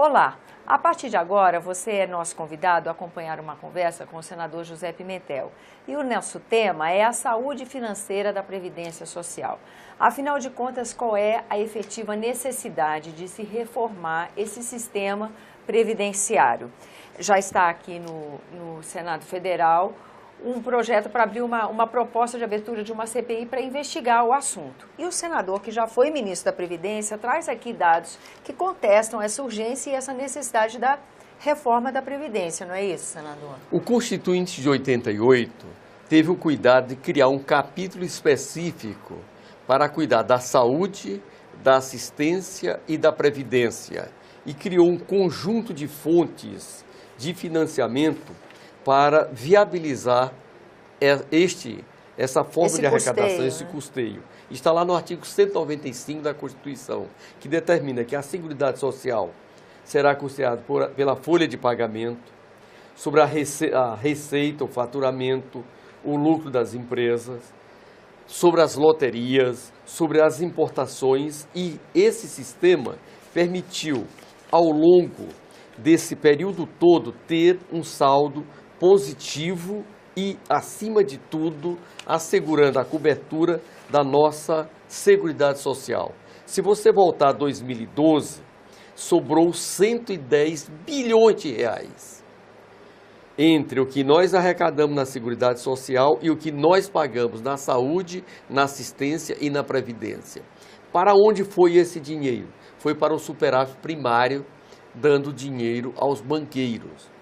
Olá, a partir de agora você é nosso convidado a acompanhar uma conversa com o senador José Pimentel. E o nosso tema é a saúde financeira da Previdência Social. Afinal de contas, qual é a efetiva necessidade de se reformar esse sistema previdenciário? Já está aqui no Senado Federal um projeto para abrir uma proposta de abertura de uma CPI para investigar o assunto. E o senador, que já foi ministro da Previdência, traz aqui dados que contestam essa urgência e essa necessidade da reforma da Previdência, não é isso, senador? O Constituinte de 88 teve o cuidado de criar um capítulo específico para cuidar da saúde, da assistência e da previdência e criou um conjunto de fontes de financiamento para viabilizar essa forma de arrecadação, esse custeio. Está lá no artigo 195 da Constituição, que determina que a Seguridade Social será custeada pela folha de pagamento, sobre a receita, o faturamento, o lucro das empresas, sobre as loterias, sobre as importações, e esse sistema permitiu, ao longo desse período todo, ter um saldo positivo e, acima de tudo, assegurando a cobertura da nossa Seguridade Social. Se você voltar a 2012, sobrou 110 bilhões de reais entre o que nós arrecadamos na Seguridade Social e o que nós pagamos na saúde, na assistência e na previdência. Para onde foi esse dinheiro? Foi para o superávit primário, dando dinheiro aos banqueiros.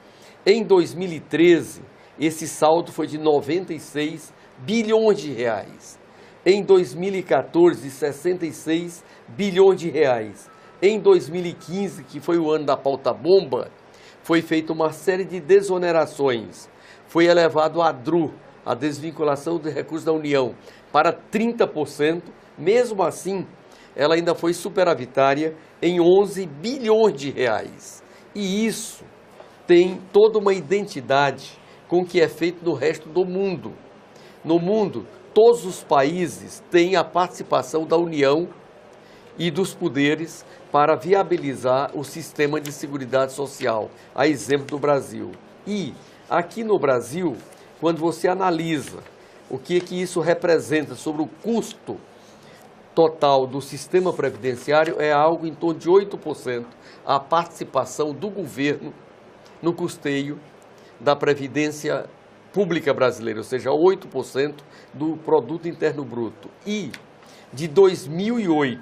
Em 2013, esse saldo foi de 96 bilhões de reais. Em 2014, 66 bilhões de reais. Em 2015, que foi o ano da pauta bomba, foi feita uma série de desonerações. Foi elevado a DRU, a desvinculação de recursos da União, para 30%. Mesmo assim, ela ainda foi superavitária em 11 bilhões de reais. E isso tem toda uma identidade com o que é feito no resto do mundo. No mundo, todos os países têm a participação da União e dos poderes para viabilizar o sistema de seguridade social, a exemplo do Brasil. E aqui no Brasil, quando você analisa o que isso representa sobre o custo total do sistema previdenciário, é algo em torno de 8% a participação do governo no custeio da Previdência Pública Brasileira, ou seja, 8% do Produto Interno Bruto. E de 2009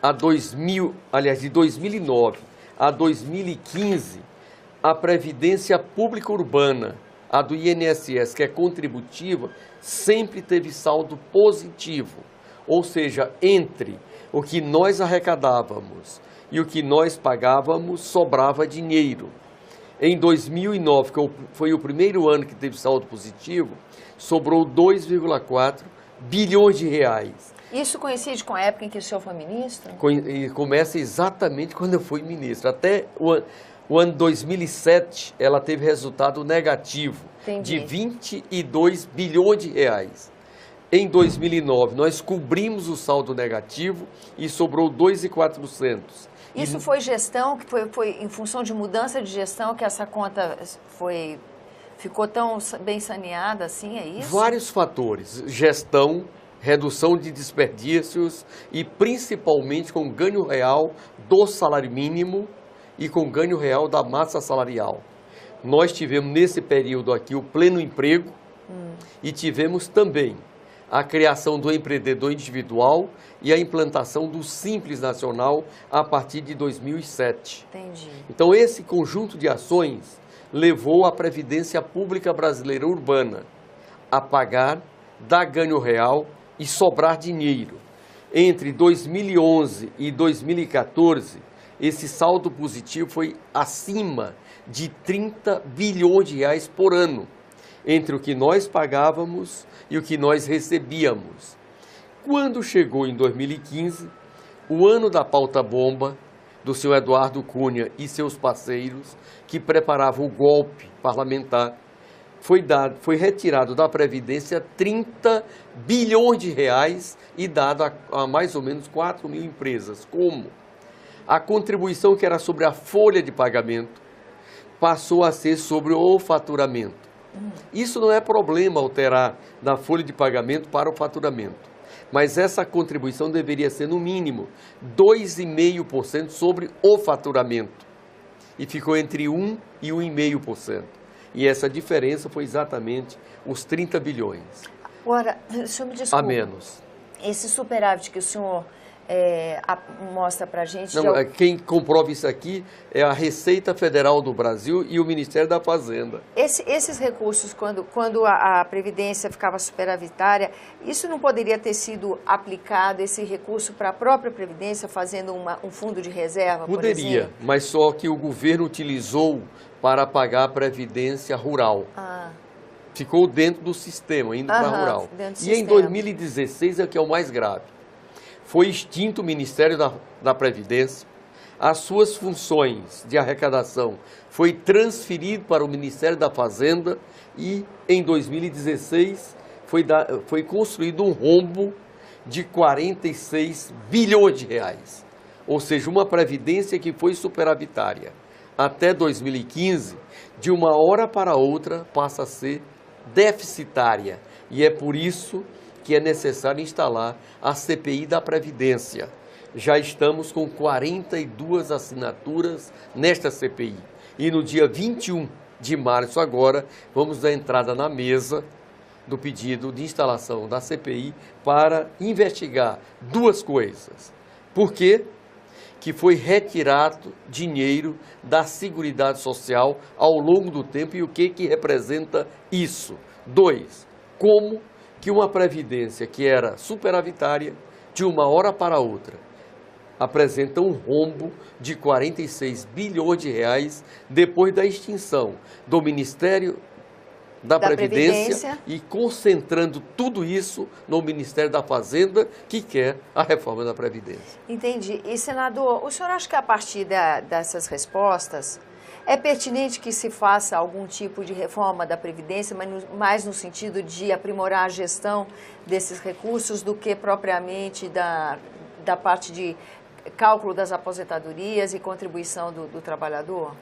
a 2015, a Previdência Pública Urbana, a do INSS, que é contributiva, sempre teve saldo positivo. Ou seja, entre o que nós arrecadávamos e o que nós pagávamos, sobrava dinheiro. Em 2009, que foi o primeiro ano que teve saldo positivo, sobrou 2,4 bilhões de reais. Isso coincide com a época em que o senhor foi ministro? Começa exatamente quando eu fui ministro. Até o ano 2007, ela teve resultado negativo. Entendi. De 22 bilhões de reais. Em 2009, nós cobrimos o saldo negativo e sobrou 2.400. Isso foi gestão, que foi em função de mudança de gestão que essa conta ficou tão bem saneada assim, é isso? Vários fatores, gestão, redução de desperdícios e principalmente com ganho real do salário mínimo e com ganho real da massa salarial. Nós tivemos nesse período aqui o pleno emprego e tivemos também a criação do empreendedor individual e a implantação do Simples Nacional a partir de 2007. Entendi. Então, esse conjunto de ações levou a Previdência Pública Brasileira Urbana a pagar, dar ganho real e sobrar dinheiro. Entre 2011 e 2014, esse saldo positivo foi acima de 30 bilhões de reais por ano, entre o que nós pagávamos e o que nós recebíamos. Quando chegou em 2015, o ano da pauta bomba do senhor Eduardo Cunha e seus parceiros, que preparavam o golpe parlamentar, foi retirado da Previdência 30 bilhões de reais e dado a mais ou menos 4 mil empresas. Como? A contribuição que era sobre a folha de pagamento passou a ser sobre o faturamento. Isso não é problema alterar da folha de pagamento para o faturamento, mas essa contribuição deveria ser no mínimo 2,5% sobre o faturamento e ficou entre 1 e 1,5%. E essa diferença foi exatamente os 30 bilhões. Agora, o senhor me desculpa. A menos. Esse superávit que o senhor mostra para a gente... Não, quem comprova isso aqui é a Receita Federal do Brasil e o Ministério da Fazenda. Esses recursos, quando a Previdência ficava superavitária, isso não poderia ter sido aplicado, esse recurso, para a própria Previdência, fazendo um fundo de reserva, por exemplo? Poderia, mas só que o governo utilizou para pagar a Previdência Rural. Ficou dentro do sistema, indo para a rural. E em 2016 é que é o mais grave. Foi extinto o Ministério da Previdência, as suas funções de arrecadação foi transferido para o Ministério da Fazenda e em 2016 foi construído um rombo de 46 bilhões de reais. Ou seja, uma Previdência que foi superavitária. Até 2015, de uma hora para outra, passa a ser deficitária. E é por isso que é necessário instalar a CPI da Previdência. Já estamos com 42 assinaturas nesta CPI. E no dia 21 de março agora, vamos dar entrada na mesa do pedido de instalação da CPI para investigar duas coisas. Por quê? Que foi retirado dinheiro da Seguridade Social ao longo do tempo e o que representa isso. 2. Como que uma Previdência que era superavitária, de uma hora para outra, apresenta um rombo de 46 bilhões de reais depois da extinção do Ministério da Previdência e concentrando tudo isso no Ministério da Fazenda, que quer a reforma da Previdência. Entendi. E, senador, o senhor acha que a partir dessas respostas é pertinente que se faça algum tipo de reforma da Previdência, mas mais no sentido de aprimorar a gestão desses recursos do que propriamente da parte de cálculo das aposentadorias e contribuição do trabalhador?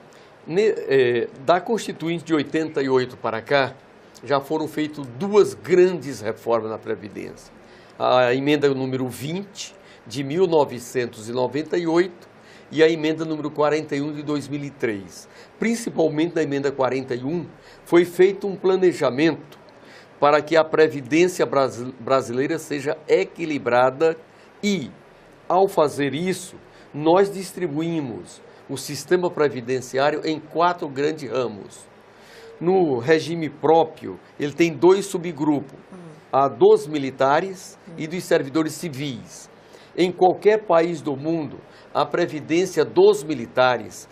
Da Constituinte de 88 para cá, já foram feitas duas grandes reformas na Previdência. A emenda número 20, de 1998, e a emenda número 41 de 2003. Principalmente na emenda 41, foi feito um planejamento para que a Previdência brasileira seja equilibrada e, ao fazer isso, nós distribuímos o sistema previdenciário em 4 grandes ramos. No regime próprio, ele tem 2 subgrupos, a dos militares e dos servidores civis. Em qualquer país do mundo, a previdência dos militares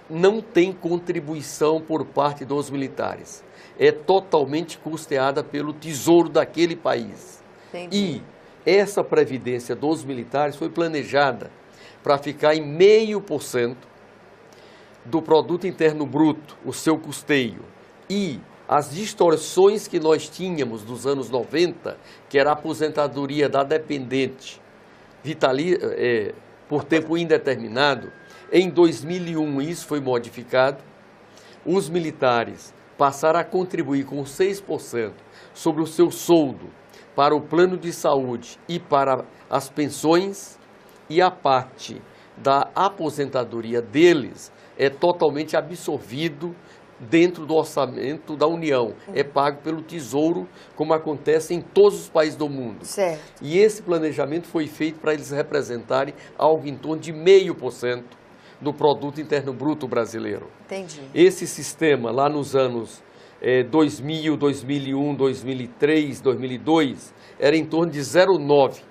não tem contribuição por parte dos militares. É totalmente custeada pelo tesouro daquele país. Entendi. E essa previdência dos militares foi planejada para ficar em 0,5% do produto interno bruto, o seu custeio. E as distorções que nós tínhamos dos anos 90, que era a aposentadoria da dependente por tempo indeterminado, em 2001 isso foi modificado. Os militares passaram a contribuir com 6% sobre o seu soldo para o plano de saúde e para as pensões, e a parte da aposentadoria deles é totalmente absorvido dentro do orçamento da União. É pago pelo Tesouro, como acontece em todos os países do mundo. Certo. E esse planejamento foi feito para eles representarem algo em torno de 0,5% do produto interno bruto brasileiro. Entendi. Esse sistema, lá nos anos 2000, 2001, 2003, 2002, era em torno de 0,9%.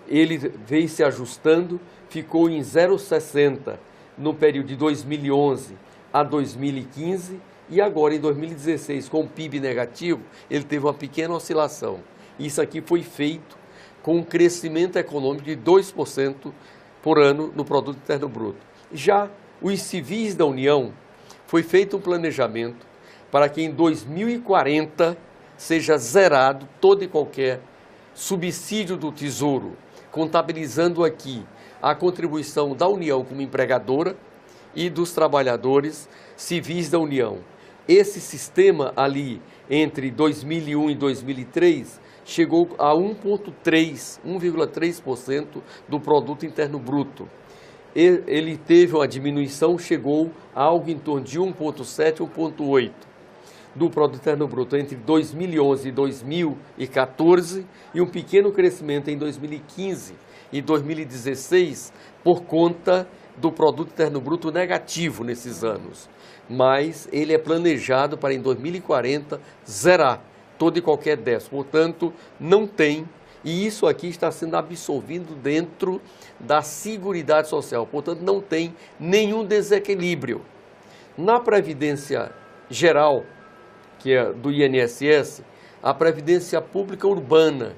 Ele veio se ajustando, ficou em 0,60% no período de 2011 a 2015, e agora em 2016, com o PIB negativo, ele teve uma pequena oscilação. Isso aqui foi feito com um crescimento econômico de 2% por ano no produto interno bruto. Já os civis da União, foi feito um planejamento para que em 2040 seja zerado todo e qualquer subsídio do Tesouro, contabilizando aqui a contribuição da União como empregadora e dos trabalhadores civis da União. Esse sistema ali, entre 2001 e 2003, chegou a 1,3% do produto interno bruto. Ele teve uma diminuição, chegou a algo em torno de 1,7%, 1,8% do produto interno bruto entre 2011 e 2014 e um pequeno crescimento em 2015 e 2016 por conta do produto interno bruto negativo nesses anos. Mas ele é planejado para em 2040 zerar todo e qualquer déficit. Portanto, não tem, e isso aqui está sendo absorvido dentro da Seguridade Social. Portanto, não tem nenhum desequilíbrio. Na Previdência Geral, que é do INSS, a Previdência Pública Urbana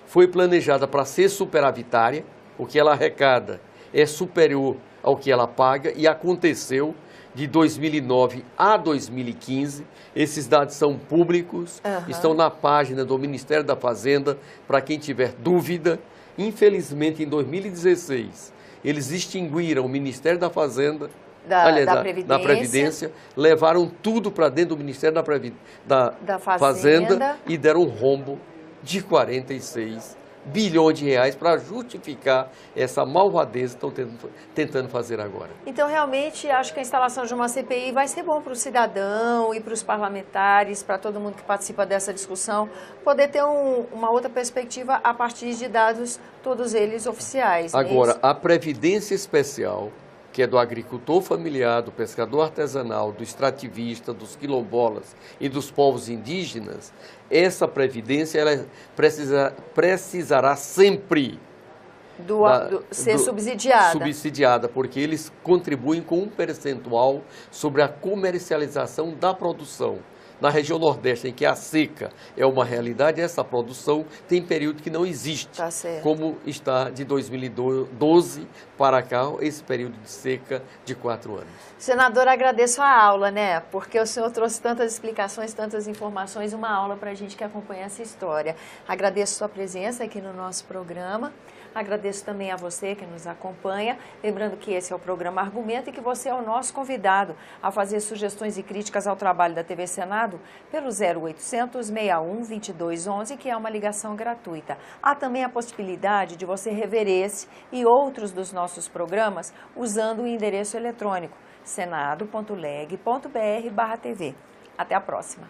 foi planejada para ser superavitária, o que ela arrecada é superior ao que ela paga, e aconteceu de 2009 a 2015, esses dados são públicos, estão na página do Ministério da Fazenda, para quem tiver dúvida. Infelizmente, em 2016, eles extinguiram o Ministério da Fazenda, da Previdência, levaram tudo para dentro do Ministério da Fazenda e deram um rombo de 46 bilhões de reais para justificar essa malvadeza que estão tentando fazer agora. Então, realmente, acho que a instalação de uma CPI vai ser bom para o cidadão e para os parlamentares, para todo mundo que participa dessa discussão, poder ter uma outra perspectiva a partir de dados, todos eles oficiais. Agora, a Previdência Especial, que é do agricultor familiar, do pescador artesanal, do extrativista, dos quilombolas e dos povos indígenas, essa previdência ela precisará sempre ser subsidiada. Subsidiada, porque eles contribuem com um percentual sobre a comercialização da produção. Na região Nordeste, em que a seca é uma realidade, essa produção tem período que não existe, como está de 2012 para cá, esse período de seca de 4 anos. Senador, agradeço a aula, né? Porque o senhor trouxe tantas explicações, tantas informações, uma aula para a gente que acompanha essa história. Agradeço sua presença aqui no nosso programa. Agradeço também a você que nos acompanha, lembrando que esse é o programa Argumento e que você é o nosso convidado a fazer sugestões e críticas ao trabalho da TV Senado pelo 0800 61 2211, que é uma ligação gratuita. Há também a possibilidade de você rever esse e outros dos nossos programas usando o endereço eletrônico senado.leg.br/TV. Até a próxima.